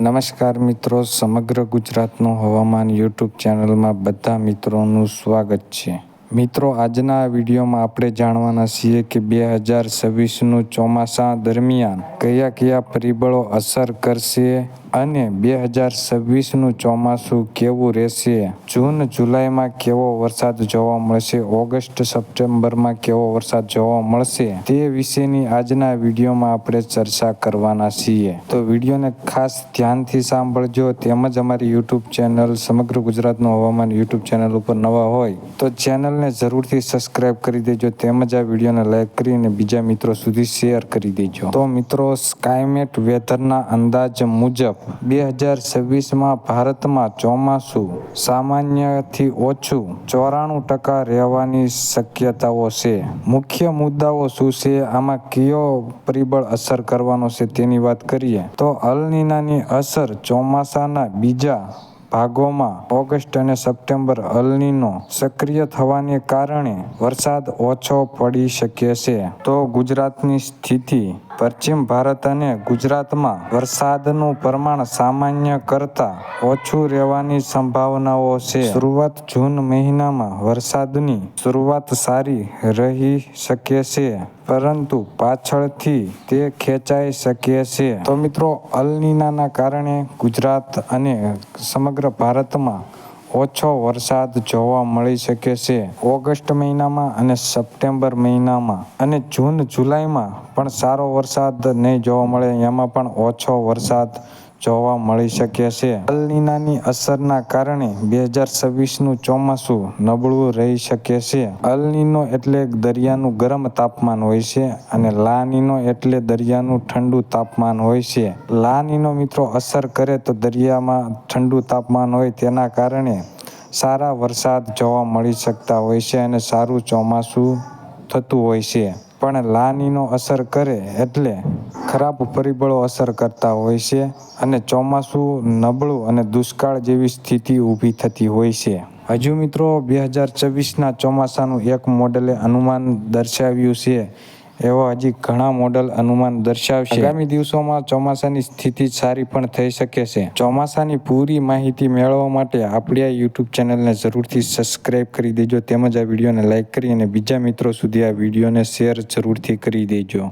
નમસ્કાર મિત્રો, સમગ્ર ગુજરાતનું હવામાન યુટ્યુબ ચેનલમાં બધા મિત્રોનું સ્વાગત છે. મિત્રો, આજના આ વિડીયોમાં આપણે જાણવાના છીએ કે 2026નું ચોમાસા દરમિયાન કયા કયા પરિબળો અસર કરશે અને 2026નું ચોમાસું કેવું રહેશે. જૂન જુલાઈમાં કેવો વરસાદ જોવા મળશે, ઓગસ્ટ સપ્ટેમ્બરમાં કેવો વરસાદ જોવા મળશે, તે વિશેની આજના વિડીયોમાં આપણે ચર્ચા કરવાના છીએ. તો વિડીયોને ખાસ ધ્યાનથી સાંભળજો. તેમજ અમારી યુટ્યુબ ચેનલ સમગ્ર ગુજરાતનું હવામાન યુટ્યુબ ચેનલ ઉપર નવા હોય તો ચેનલને જરૂરથી સબસ્ક્રાઇબ કરી દેજો. તેમજ આ વિડીયોને લાઈક કરીને બીજા મિત્રો સુધી શેર કરી દેજો. તો મિત્રો, સ્કાયમેટ વેધરના અંદાજ મુજબ 2026માં ભારતમાં ચોમાસું સામાન્યથી ઓછું 94% રહેવાની શક્યતાઓ છે. મુખ્ય મુદ્દાઓ શું છે, આમાં કયો પરિબળ અસર કરવાનો છે તેની વાત કરીએ તો અલ નીનોની અસર ચોમાસાના બીજા ભાગોમાં ઓગસ્ટ અને સપ્ટેમ્બર અલ નીનો સક્રિય થવાને કારણે વરસાદ ઓછો પડી શકે છે. તો ગુજરાતની સ્થિતિ: પશ્ચિમ ભારત અને ગુજરાતમાં વરસાદનું પ્રમાણ સામાન્ય કરતાં ઓછું રહેવાની સંભાવનાઓ છે. શરૂઆત: જૂન મહિનામાં વરસાદની શરૂઆત સારી રહી શકે છે, પરંતુ પાછળથી તે ખેંચાઈ શકે છે. તો મિત્રો, અલ નીનોના કારણે ગુજરાત અને સમગ્ર ભારતમાં ઓછો વરસાદ જોવા મળી શકે છે ઓગસ્ટ મહિનામાં અને સપ્ટેમ્બર મહિનામાં. અને જૂન જુલાઈમાં પણ સારો વરસાદ નહીં જોવા મળે, એમાં પણ ઓછો વરસાદ જોવા મળી શકે છે. અલ નીનોની અસરના કારણે 2026નું ચોમાસું નબળું રહી શકે છે. અલ નીનો એટલે દરિયાનું ગરમ તાપમાન હોય છે અને લા નીનો એટલે દરિયાનું ઠંડુ તાપમાન હોય છે. લા નીનો મિત્રો અસર કરે તો દરિયામાં ઠંડુ તાપમાન હોય તેના કારણે સારા વરસાદ જોવા મળી શકતા હોય છે અને સારું ચોમાસું થતું હોય છે. પણ લા નીનો અસર કરે એટલે ખરાબ પરિબળો અસર કરતા હોય છે અને ચોમાસું નબળું અને દુષ્કાળ જેવી સ્થિતિ ઊભી થતી હોય છે. હજુ મિત્રો, 2026ના ચોમાસાનું એક મોડલે અનુમાન દર્શાવ્યું છે. એવા હજી ઘણા મોડલ અનુમાન દર્શાવશે. આગામી દિવસોમાં ચોમાસાની સ્થિતિ સારી પણ થઈ શકે છે. ચોમાસાની પૂરી માહિતી મેળવવા માટે આપણી આ યુટ્યુબ ચેનલને જરૂરથી સબસ્ક્રાઇબ કરી દેજો. તેમજ આ વિડીયોને લાઈક કરી અને બીજા મિત્રો સુધી આ વિડીયોને શેર જરૂરથી કરી દેજો.